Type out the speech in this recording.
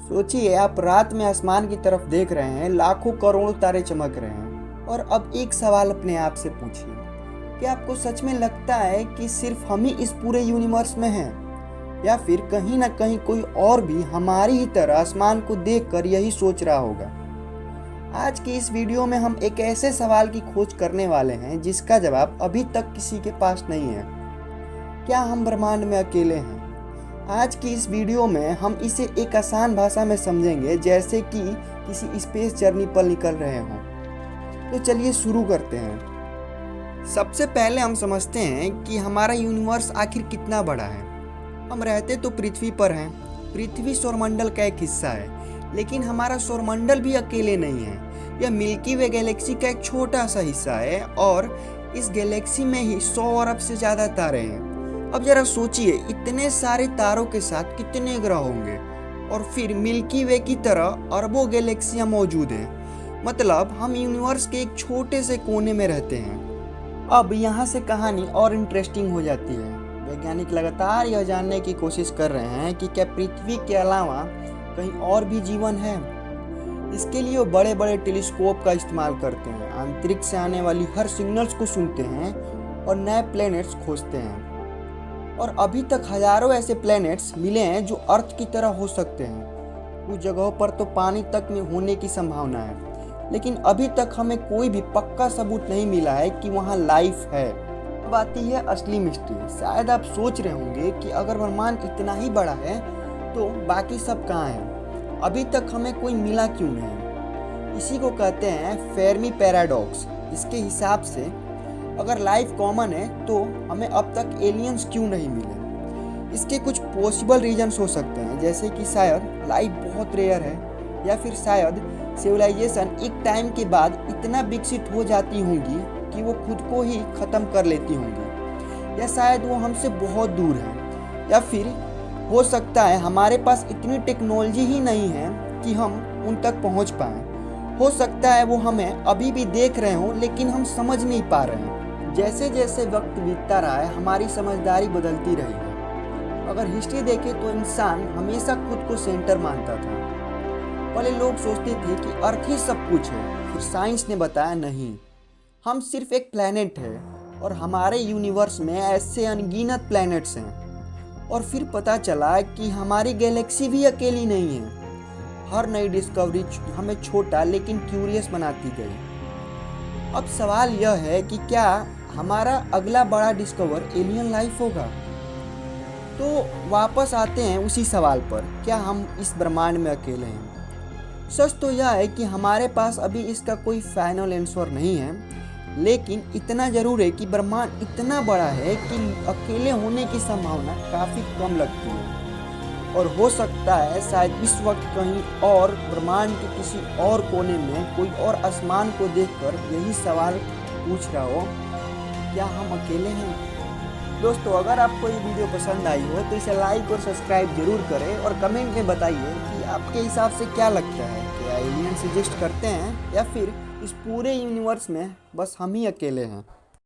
सोचिए, आप रात में आसमान की तरफ देख रहे हैं, लाखों करोड़ों तारे चमक रहे हैं, और अब एक सवाल अपने आप से पूछिए, क्या आपको सच में लगता है कि सिर्फ हम ही इस पूरे यूनिवर्स में हैं, या फिर कहीं ना कहीं कोई और भी हमारी ही तरह आसमान को देखकर यही सोच रहा होगा? आज की इस वीडियो में हम एक ऐसे सवाल की खोज करने वाले हैं जिसका जवाब अभी तक किसी के पास नहीं है। क्या हम ब्रह्मांड में अकेले हैं? आज की इस वीडियो में हम इसे एक आसान भाषा में समझेंगे, जैसे कि किसी स्पेस जर्नी पर निकल रहे हों। तो चलिए शुरू करते हैं। सबसे पहले हम समझते हैं कि हमारा यूनिवर्स आखिर कितना बड़ा है। हम रहते तो पृथ्वी पर हैं। पृथ्वी सौरमंडल का एक हिस्सा है, लेकिन हमारा सौरमंडल भी अकेले नहीं है। यह मिल्की वे गैलेक्सी का एक छोटा सा हिस्सा है, और इस गैलेक्सी में ही 100 अरब से ज़्यादा तारे हैं। अब जरा सोचिए, इतने सारे तारों के साथ कितने ग्रह होंगे, और फिर मिल्की वे की तरह अरबों गैलेक्सियां मौजूद हैं। मतलब हम यूनिवर्स के एक छोटे से कोने में रहते हैं। अब यहाँ से कहानी और इंटरेस्टिंग हो जाती है। वैज्ञानिक लगातार यह जानने की कोशिश कर रहे हैं कि क्या पृथ्वी के अलावा कहीं और भी जीवन है। इसके लिए वो बड़े बड़े टेलीस्कोप का इस्तेमाल करते हैं, अंतरिक्ष से आने वाली हर सिग्नल्स को सुनते हैं और नए प्लैनेट्स खोजते हैं। और अभी तक हजारों ऐसे प्लैनेट्स मिले हैं जो अर्थ की तरह हो सकते हैं। कुछ जगहों पर तो पानी तक में होने की संभावना है, लेकिन अभी तक हमें कोई भी पक्का सबूत नहीं मिला है कि वहाँ लाइफ है। अब आती है असली मिस्ट्री। शायद आप सोच रहे होंगे कि अगर ब्रह्मांड इतना ही बड़ा है तो बाकी सब कहाँ हैं? अभी तक हमें कोई मिला क्यों नहीं? इसी को कहते हैं फेर्मी पैराडॉक्स। इसके हिसाब से अगर लाइफ कॉमन है तो हमें अब तक एलियंस क्यों नहीं मिले? इसके कुछ पॉसिबल रीजंस हो सकते हैं, जैसे कि शायद लाइफ बहुत रेयर है, या फिर शायद सिविलाइजेशन एक टाइम के बाद इतना विकसित हो जाती होंगी कि वो खुद को ही ख़त्म कर लेती होंगी, या शायद वो हमसे बहुत दूर है, या फिर हो सकता है हमारे पास इतनी टेक्नोलॉजी ही नहीं है कि हम उन तक पहुँच पाएँ। हो सकता है वो हमें अभी भी देख रहे हों, लेकिन हम समझ नहीं पा रहे हैं। जैसे जैसे वक्त बीतता रहा है, हमारी समझदारी बदलती रही है। अगर हिस्ट्री देखें तो इंसान हमेशा खुद को सेंटर मानता था। पहले लोग सोचते थे कि अर्थ ही सब कुछ है, फिर साइंस ने बताया नहीं, हम सिर्फ एक प्लैनेट है, और हमारे यूनिवर्स में ऐसे अनगिनत प्लैनेट्स हैं। और फिर पता चला कि हमारी गैलेक्सी भी अकेली नहीं है। हर नई डिस्कवरी हमें छोटा लेकिन क्यूरियस बनाती गई। अब सवाल यह है कि क्या हमारा अगला बड़ा डिस्कवर एलियन लाइफ होगा? तो वापस आते हैं उसी सवाल पर, क्या हम इस ब्रह्मांड में अकेले हैं? सच तो यह है कि हमारे पास अभी इसका कोई फाइनल आंसर नहीं है, लेकिन इतना जरूर है कि ब्रह्मांड इतना बड़ा है कि अकेले होने की संभावना काफ़ी कम लगती है। और हो सकता है शायद इस वक्त कहीं और ब्रह्मांड के किसी और कोने में कोई और आसमान को देखकर यही सवाल पूछ रहा हो, क्या हम अकेले हैं? दोस्तों, अगर आपको ये वीडियो पसंद आई हो तो इसे लाइक और सब्सक्राइब जरूर करें, और कमेंट में बताइए कि आपके हिसाब से क्या लगता है, क्या एलियंस एग्जिस्ट करते हैं, या फिर इस पूरे यूनिवर्स में बस हम ही अकेले हैं।